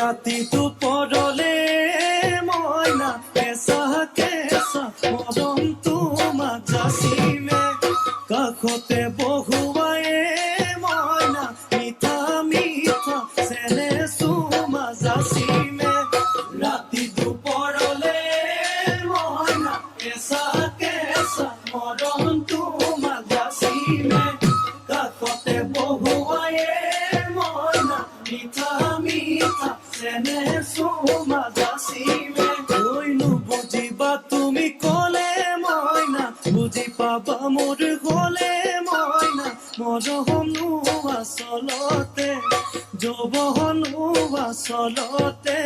ৰাতি দুপৰলে মইনা কেঁচা কেঁচা মৰম তোমাক যাচিমে কাষতে বহুৱাই মইনা মিঠা মিঠা চেনে চুমা যাচিমে ৰাতি দুপৰলে মইনা কেঁচা কেঁচা মৰম তোমাক যাচিমে কাষতে বহুৱাই মইনা মিঠা মিঠা চেনে চুমা যাচিমে কৈনো বুজিবা তুমি ক'লে মইনা বুজি পাবা মোৰ গ'লে মইনা মৰমনো আচলতে যৌৱনো আচলতে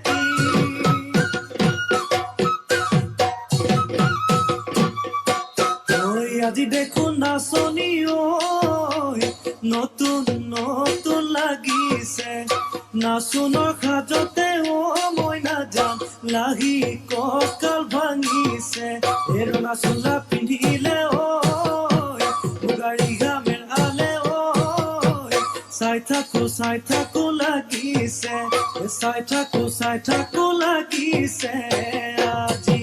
কি আজি দেখোন নাচনি ঐ নতুন নতুন লাগিছে নাচোনৰ সাজতে মইনা যাম লাহি কঁকাল ভাঙিছে এই ৰঙা চোলা পিন্ধিলে মুগাৰী মেলালে চাই থাকো লাগিছে চাই থাকো লাগিছে আজি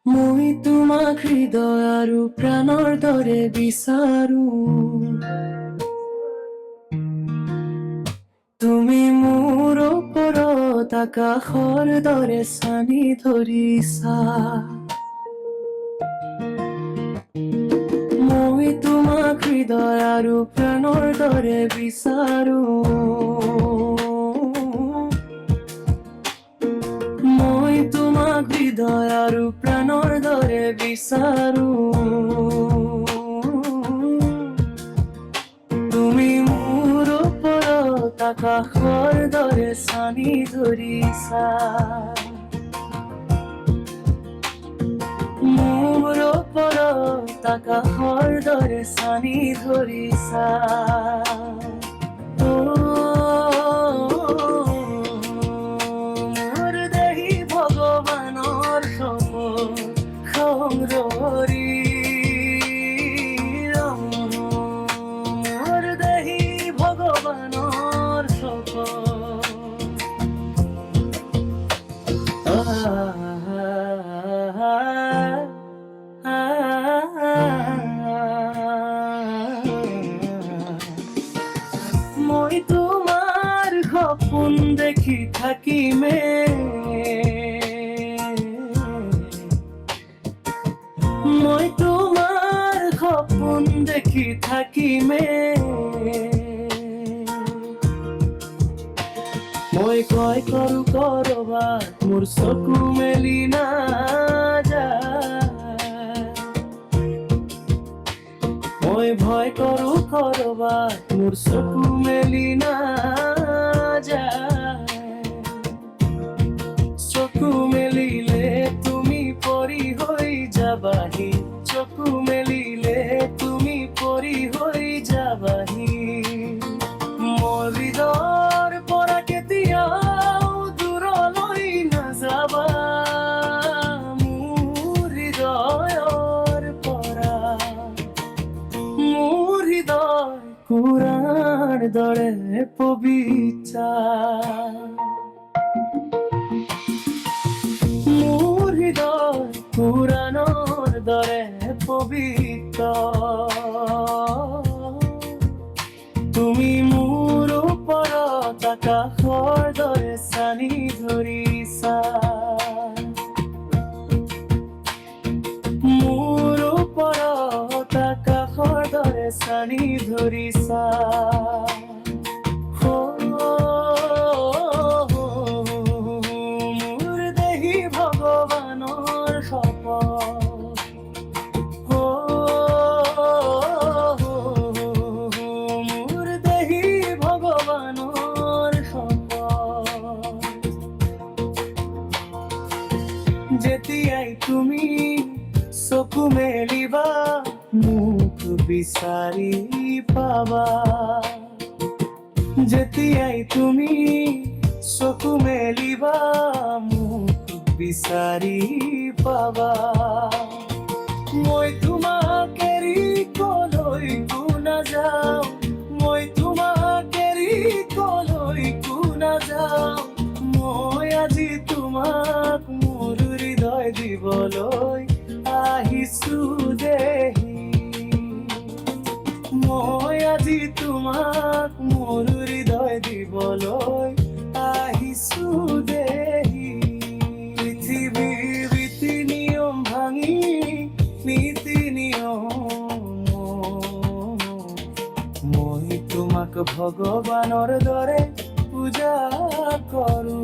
মই তোমাক হৃদয় আৰু প্ৰাণৰ দৰে বিচাৰো তুমি মোৰ ওপৰত আকাশৰ দৰে চানি ধৰিছা মই তোমাক হৃদয় আৰু প্ৰাণৰ দৰে বিচাৰো মই তোমাক হৃদয় আৰু প্ৰাণৰ দৰে বিচাৰো তুমি মোৰ ওপৰত আকাশৰ দৰে চানি ধৰিছা মোৰ ওপৰত আকাশৰ দৰে চানি ধৰিছা মোৰ দেহি ভগৱানৰ সপোন সংগ্ৰহী মোৰ দেহি ভগৱানৰ সপোন মই তোমাৰ সপোন দেখি থাকিমে মই তোমাৰ সপোন দেখি থাকিমে মই কয় কৰো কৰবাত মোৰ চকু মেলি নাযায় মই ভয় কৰো কৰবাত মোৰ চকু মেলি নাযায় চকু মেলিলে তুমি পৰি হৈ যাবাহি চকু মেলিলে তুমি পৰি হৈ যাবাহি মোৰ হৃদয়ৰ পৰা কেতিয়াও দূৰলৈ নাযাবা মোৰ হৃদয়ৰ পৰা মোৰ হৃদয় কুৰাৰ দৰে পবিত্ৰ মোৰ হৃদয় কুৰানৰ দৰে পবিত্ৰ তুমি মোৰ ওপৰত আকাশৰ দৰে চানি ধৰিছা মোৰ ওপৰত আকাশৰ দৰে চানি ধৰিছা মোৰ দেহি ভগৱানৰ সপোন মোৰ দেহি ভগৱানৰ সপোন যেতিয়াই তুমি চকু মেলিবা মোক বিচাৰি পাবা যেতিয়াই তুমি চকু মেলিবা মোক বিচাৰি পাবা মই তোমাক এৰি কলৈকো নাযাওঁ মই তোমাক এৰি কলৈকো নাযাওঁ মই আজি তোমাক মোৰ হৃদয় দিবলৈ আহিছো দেহি মই আজি তোমাক মোৰ হৃদয় দিবলৈ আহিছো দেহি পৃথিৱীৰ ৰীতি নিয়ম ভাঙি নীতি নিয়ম মই তোমাক ভগৱানৰ দৰে পূজা কৰো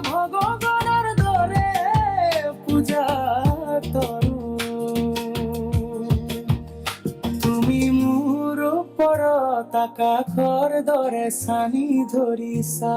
ভগৱানৰ দৰে পূজা কৰো তুমি মোৰ ওপৰত আকাশৰ দৰে চানি ধৰিছা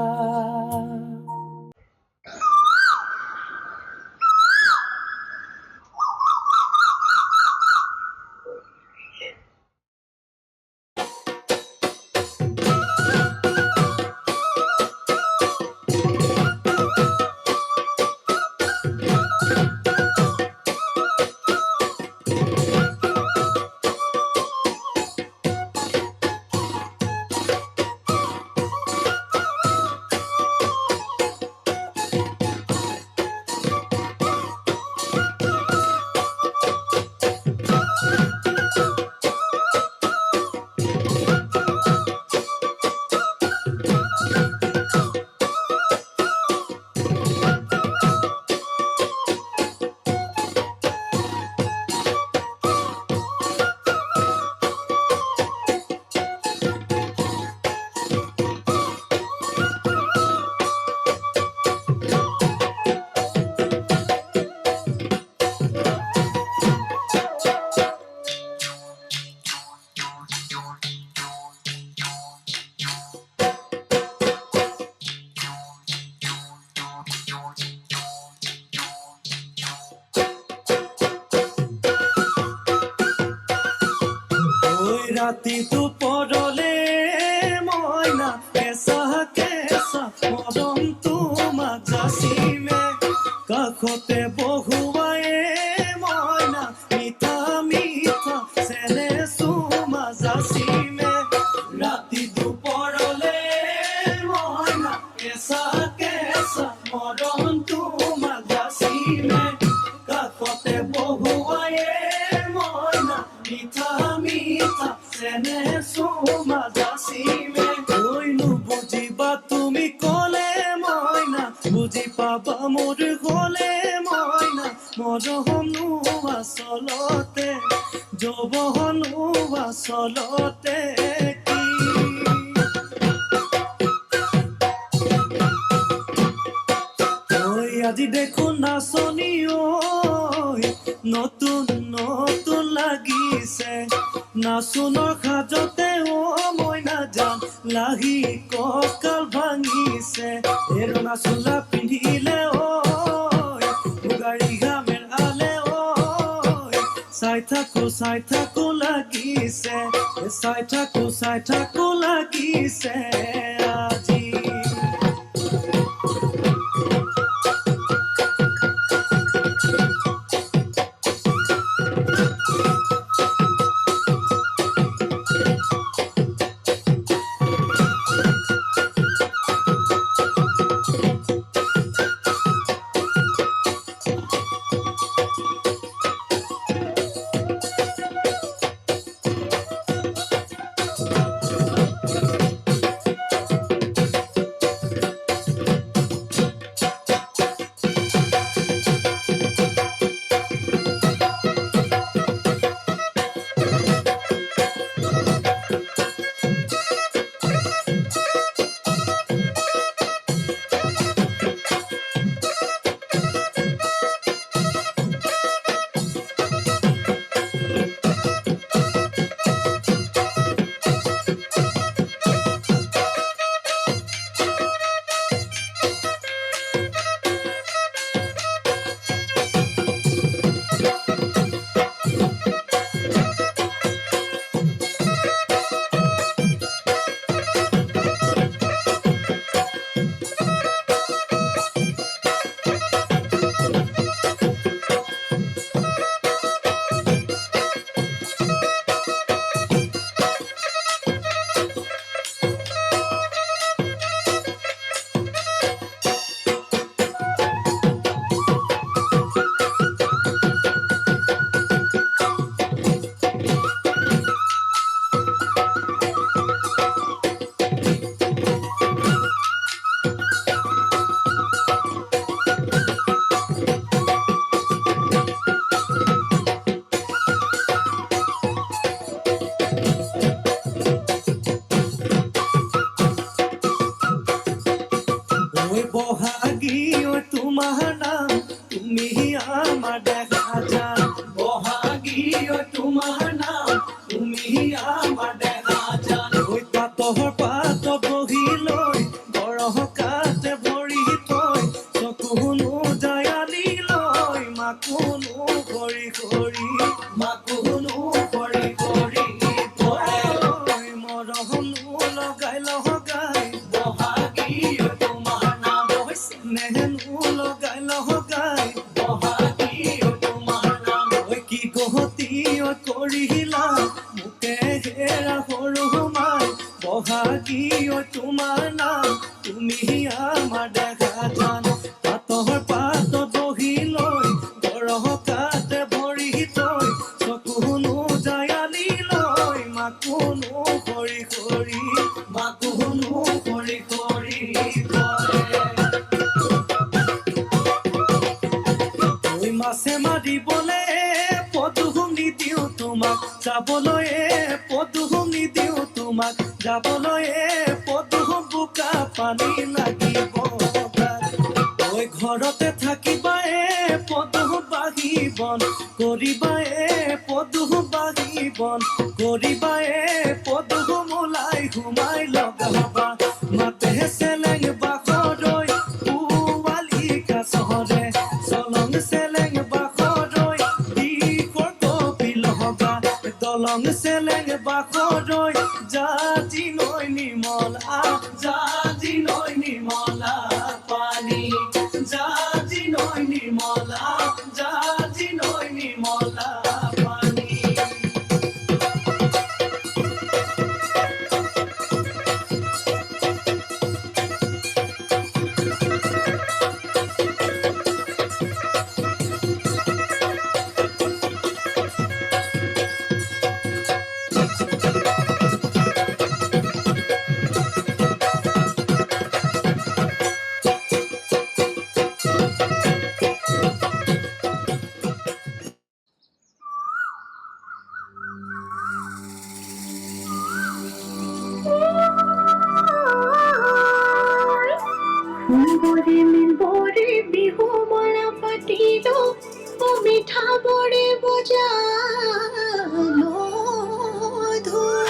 ময়না কেঁচা কেঁচা মৰম তোমাক যাচিমে কাষতে বহুৱায়ে ময়না মিঠা মিঠা চেনে চুমা যাচিমে ৰাতি দুপৰলে ময়না কেঁচা কেঁচা মৰম তোমাক যাচিমে কাষতে বহুৱায়ে ময়না মিঠা মিঠা চেনে চুমা যাচিমে কৈনো বুজিবা তুমি ক'লে ময়না বুজি পাবা মোৰ গ'লে ময়না মৰমনো আচলতে যৌৱনো আচলতে কি আজি দেখোন নাচনি ঐ নতুন নতুন লাগিছে নাচোনৰ সাজতে মইনা জান লাহি কঁকাল ভাঙিছে এৰনা চোলা পিন্ধিলে মুগাৰী ঘামেৰালে চাই থাকো লাগিছে চাই থাকো লাগিছে আজি বহাগী তোমাৰ নাম তুমি আমাৰ দেখা যান বহাগী তোমাৰ নাম তুমি আমাৰ দেখা যান পাতৰ পাত বহি লৈ গৰহ কাতে ভৰি থৈ চকুনো জায়ালি লৈ মাকুনো ভৰি কৰি মাকুনো ভৰি কৰি মৰহনো লগাই বহাগী নেহেনো লগাই বহাগী তোমাৰ নাম কি গহতি কৰিলা মোকে হেৰা সৰু মাই বহাগী তোমাৰ নাম তুমি আমাৰ দেখা যান পাতৰ পাত বহি লৈ গৰহ কাতে ভৰি থৈ চকুনো জায়ালি লৈ মাকুনো ভৰি কৰি মাছে মাৰিবলে পদুম নিদিওঁ তোমাক যাবলৈ পদুম নিদিওঁ তোমাক যাবলৈ পদুম বোকা পানী লাগিব ঘৰতে থাকিবা পদুম বাঢ়িবন কৰিবা পদুম বাঢ়িবন কৰিবা পদুম ওলাই সোমাই লগাবা মাতে চেলেং বাখৰৈ পুৱালি কাছৰে চলং চেলেং বাখৰৈ দিকৰ কপিলহবা দলং চেলেং বাখৰৈ জাতি নৈ নিমল জাজি নয় নির্মলা পানি জাজি নয় নির্মলা জাজি নয় নির্মলা পানি বরে মিল বরে বিহু বলা পাতিলো ও মিঠা বরে বজালো ধুল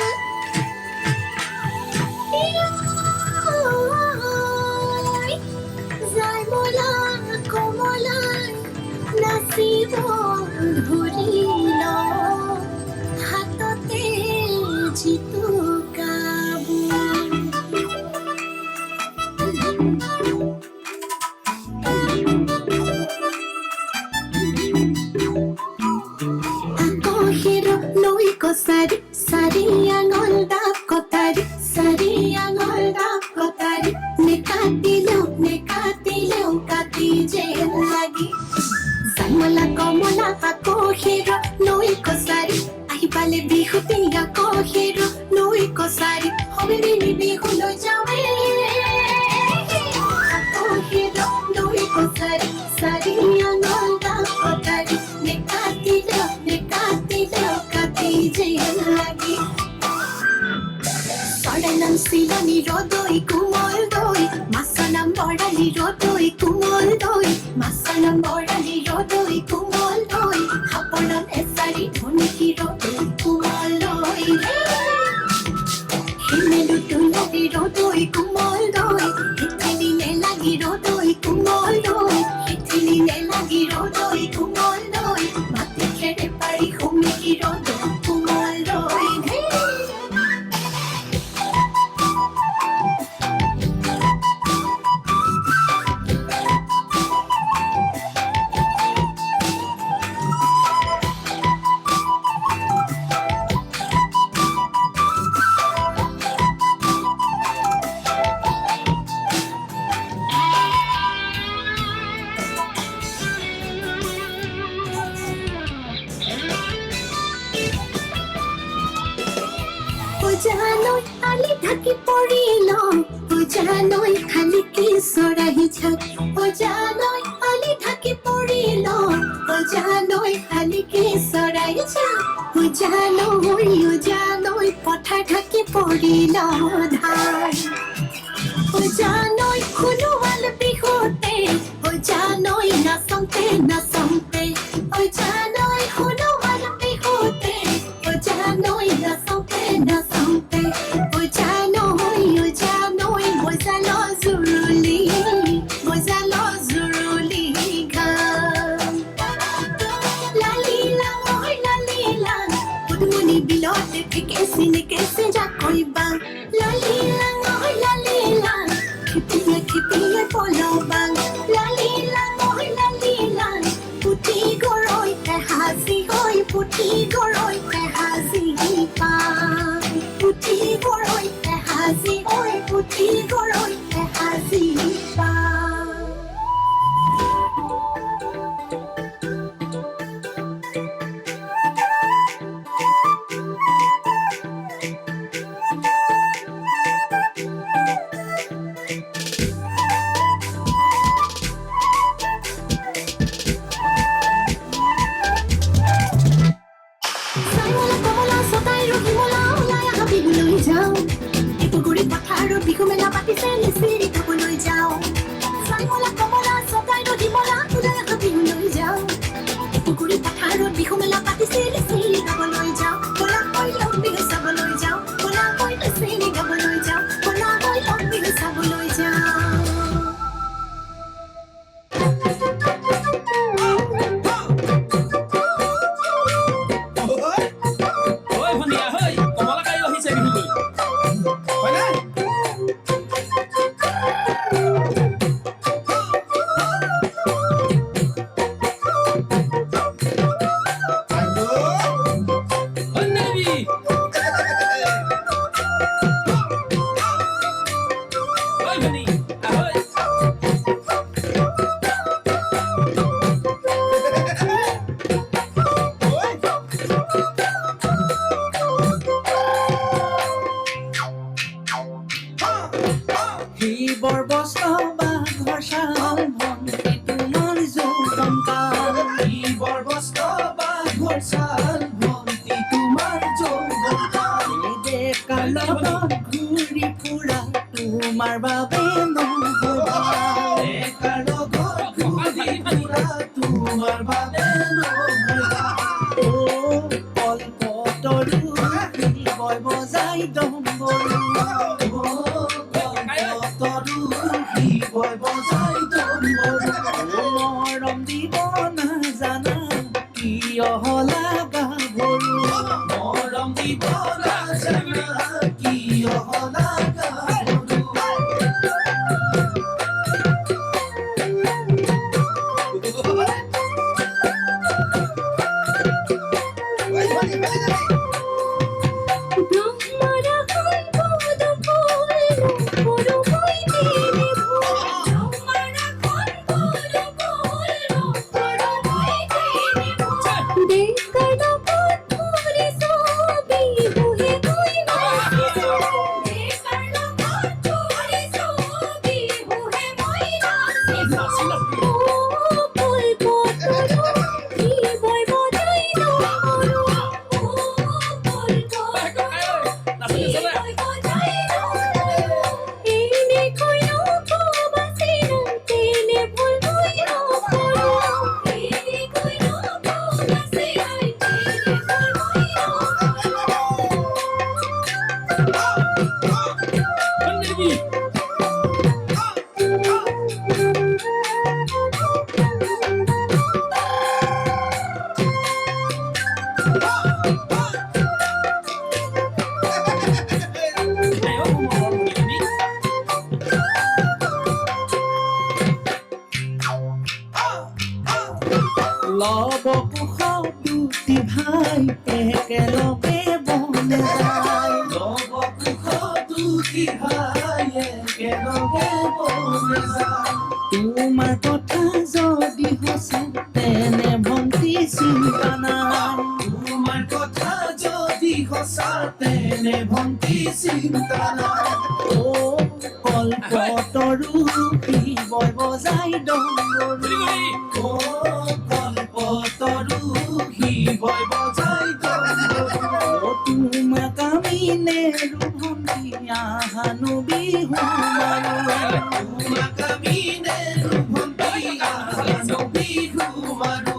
যাই বলা কমলাই নাচিব ধৰিল হাততে যিটো Kabul Acogido nui kosari sari angol da kotari sari angol da kotari nekatilo kati je lagi Samala komala acogido nui kosari ahi pale bihuti acogido nui kosari hobe bini bihu lo jawe Acogido nui kosari sari angol da kotari nekatilo kati je lagi Sodanam silani rodoi kumol doi Masanam bodali rodoi kumol doi Masanam bodali rodoi kumol doi Haponam esari dhoniki rodoi kumol doi Himelu tulari rodoi kumol doi Hitili ne lagi rodoi kumol doi Hitili ne lagi rodoi kumol doi Mati khere pari humiki rodoi kumol doi জানই আলি থাকি পড়িল ও জানই খালি কি সরাহি ছাক ও জানই আলি থাকি পড়িল ও জানই খালি কি সরাহি ছাক ও জানই পথার থাকি পড়িল ধান ও জানই খুনুয়াল বিহুতে ও জানই নাচতে ও জানই খুনুয়াল বিহুতে ও জানই নাচতে ও জানই মজালো জুৰুলি গান লালিলা পুদমনি বিলতে কেছে যা কইবা লালিলা খিপিয়ে পলবাং লালিলা পুতি গৰৈতে হাজি হৈ পুতি গৰৈতে হাজি পাই পুতি গৰৈতে হাজি হৈ পুতি গৰৈতে হাজি পাই বিহু মেলা পাতিছে নিচিৰি খাবলৈ যাওঁ চাইমলা কমলা চতাই নদী মলা ওলাই অহা বিহুলৈ যাওঁ পুখুৰী পথাৰত বিহু মেলা পাতিছে নিচিৰি খাবলৈ যাওঁ বলা হৈ লগ বিহু চাবলৈ যাওঁ বলা হৈ নিচিৰি গাবলৈ যাওঁ বলা হৈ লগ বিহু চাবলৈ যাওঁ Ahoy, Vani! Ahoy! শিৱৰ বস্ত্ৰ বাঘৰ ছাল ভণ্টি তোমাৰ যৌৱন কাল শিৱৰ বস্ত্ৰ বাঘৰ ছাল ভণ্টি তোমাৰ যৌৱন কাল ডেকাৰ লগত ঘূৰি ফুৰা তোমাৰ বাবে নহয় ডেকাৰ লগত ঘূৰি ফুৰা তোমাৰ বাবে নহয় অ কল্পতৰু শিৱই বজাই ডম্বৰু তৰু শিৱই বজাই ডম্বৰু মৰম দিব নাজানা কিয় হলা গাভৰু মৰম দিব নাজানা কিয় হলা গাভৰু লব কুশ দুটি ভাই একেলগে বনে যায় লব কুশ দুটি ভাই একেলগে বনে যায় তোমাৰ কথা যদি সঁচা তেনে ভণ্টি চিন্তা নাই তোমাৰ কথা যদি সঁচা তেনে ভণ্টি চিন্তা নাই অ কল্পতৰু শিৱই বজাই ডম্বৰু অ কল্পতৰু শিৱই বজাই ডম্বৰু তোমাক আমি নেৰু ভণ্টি আহানো বিহু মাৰো তোমাক আমি নেৰু ভণ্টি আহানো বিহু মাৰো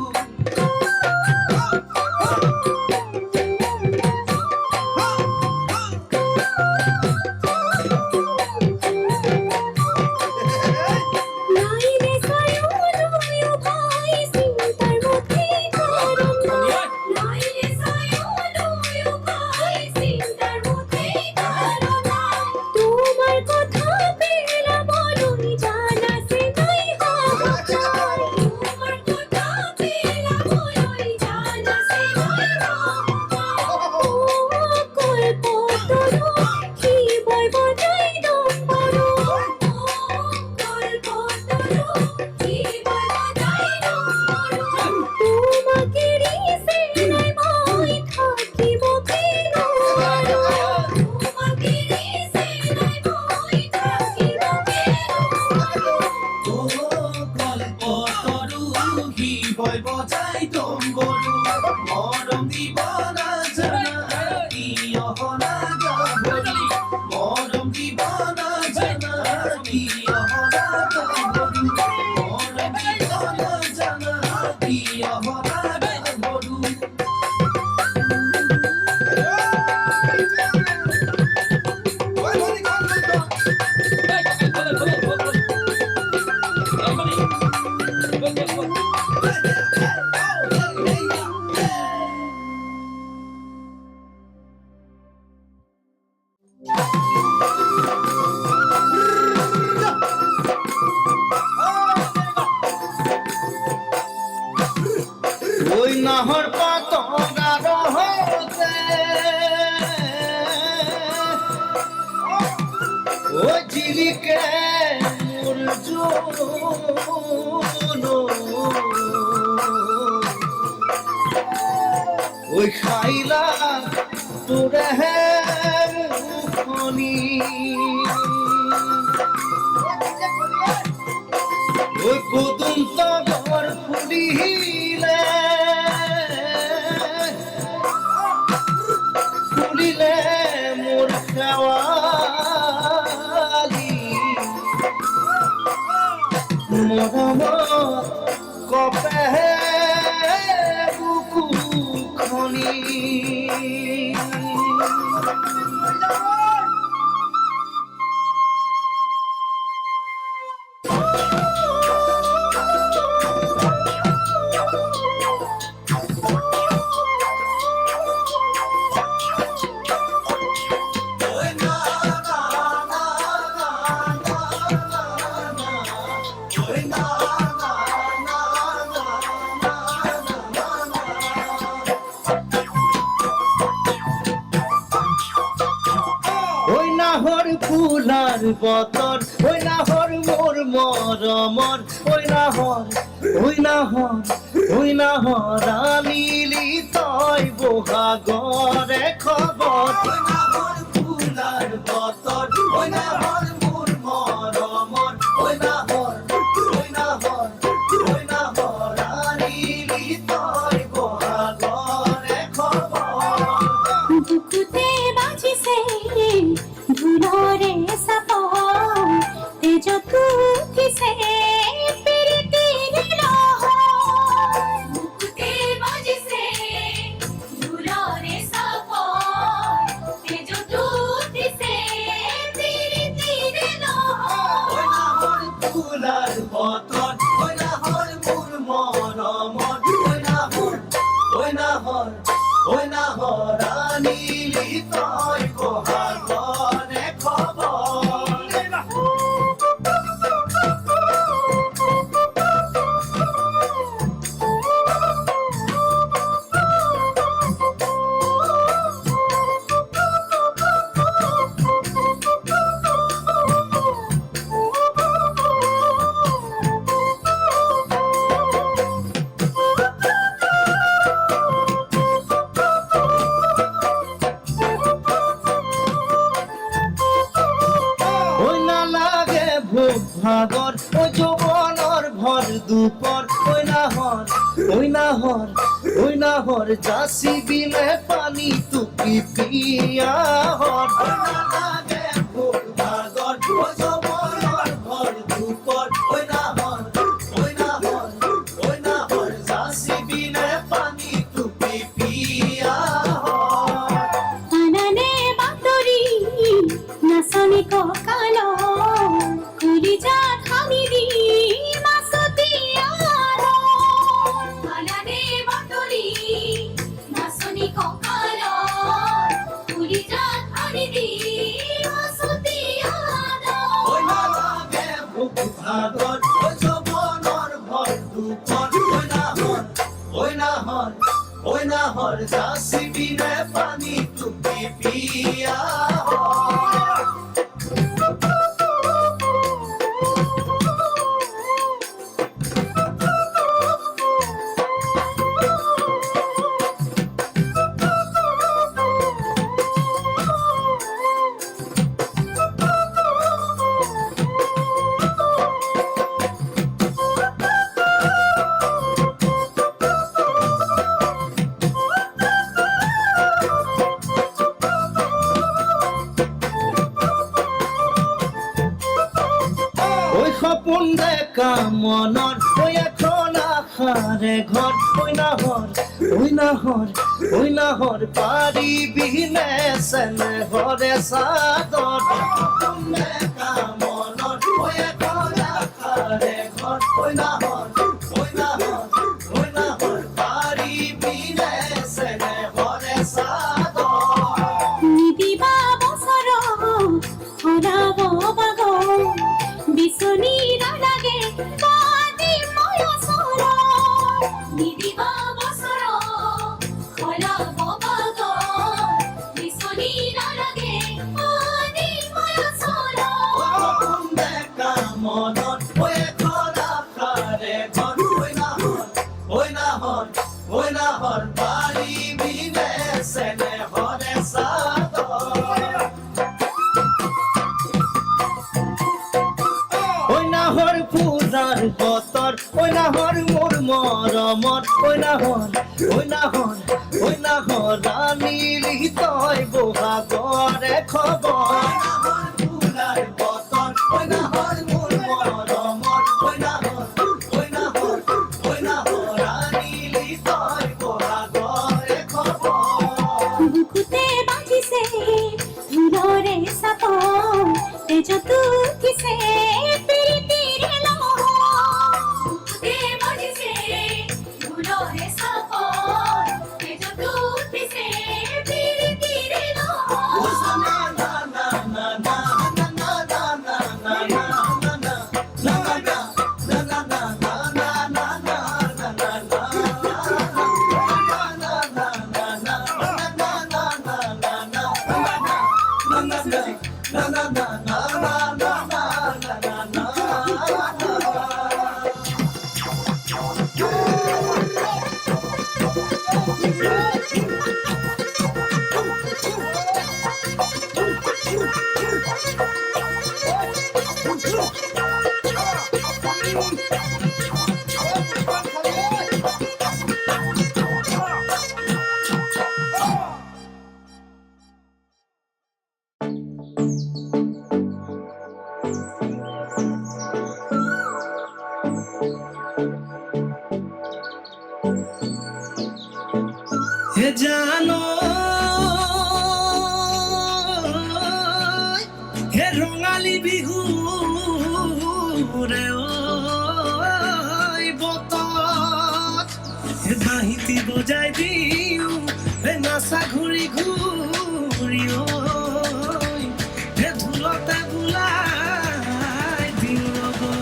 শিৱই বজাই ডম্বৰু মৰম দিব নাজানা কিয় হলা গাভৰু মৰম দিব নাজানা কিয় হলা গাভৰু মৰম দিব নাজানা কিয় হলা গাভৰু দিকে মোর ওই খাইলা তোরে মুখনি ওই কদম তগর ফুলিলে ফুলিলে মোর খাওয়ালি মরমত কপে বুকু খনি ওই নাহর ফুলার বতর ওই নাহর মোর মরমর ওই নাহর আনিলি তই বহাগরে খবর ওই নাহর ফুলার বতর ওই নাহর মোর মরমর ওই নাহর আনিলি তই বহাগরে খবর বুকুতে বাজিছে ধুলরে সাপ তেজ তুঠিছে পিরিতির লহ বুকুতে বাজিছে ধুলরে সাপ তেজ তুঠিছে পিরিতির লহ ওই নাহর ফুলার বতন ওই নাহর মোর মরমর ওই নাহর আনিলি তই বহাগরে খবর ওই না লাগে ভোগ ভাগর ও যৌবনর ভর দুপর ওই নাহর যাসি বিলে পানি তুকি পিয়া হর ওই না লাগে ভোগ ভাগর ও যৌবনর ভর দুপর ওই নাহর যাসি বিলে পানি তুকি পিয়া হর আনানে বাতরি নাসনি ককালো কুলিজা খানি দি মাসতি আলো আনানে বাতরি নাসনি ককালো কুলিজা খানি দি মাসতি আলো ওই না লাগে ভোগ ভাগর ওই যৌবনর ভর দুপর ওই নাহর যাসি বিলে পানি তুকি পিয়া হর ওই স্বপন দেখা মনৰ ওই এখন আশাৰে ঘৰ ওই নাহৰ পাৰিবিনে চেনে ঘৰে চাদৰ স্বপন দেখা মনৰ ওই এখন আশাৰে ঘৰ ওই নাহৰ পাৰিবিনে চেনে ঘরে চাদর নিদিবা বছর হরাব বাগ বিছনি নালাগে কাদি ময় সর নিদিবা বছর হরাব বাগ বিছনি নালাগে কাদি ময় সর মনত ঐ এখন আশাৰে ঘৰ ঐ নাহৰ পাৰিবিনে চেনেহৰে চাদৰ ঐ নাহৰ পূজাৰ বতৰ ঐ নাহৰ মোৰ মৰমত ঐ নাহৰ ৰাণীলি তই বহাগৰে খবৰ পূজাৰ বতৰ ঐ নাহৰ মোৰ মৰমত ঐ নাহৰ ৰাণীলি তই বহাগৰে খবৰ বুকুতে বাজিছে ঢোলৰে চাপৰ তেজতো উঠিছে প্ৰীতিৰে লহৰ বুকুতে বাজিছে ঢোলৰে চাপৰ তেজতো উঠিছে প্ৰীতিৰে লহৰ হে জানো হে ৰঙালী বিহু ৰে বতৰত হে বাঁহীটি বজাই দিওঁ হে নাচা ঘূৰি ঘূৰি হে ঢোলতে বোলাই দিওঁ লগত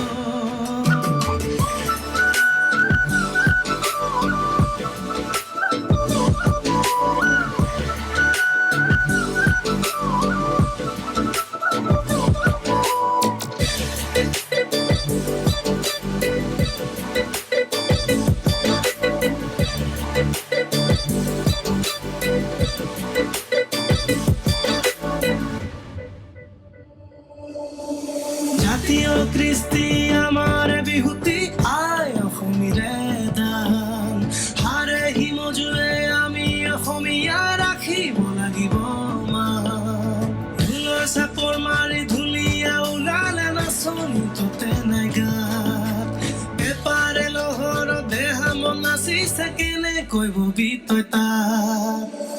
জাতীয় কৃষ্টি আমাৰ বিহুতি আই অসমীৰে দান হাৰে হিমজুৱে আমি অসমীয়া ৰাখিব লাগিব মান ঢোলৰ চাপৰ মাৰি ঢুলীয়া ওলালে নাচনি ততে নাই গাত বেপাৰে লহৰ দেহা মন নাচিছে কেনেকৈ ববি তই তাত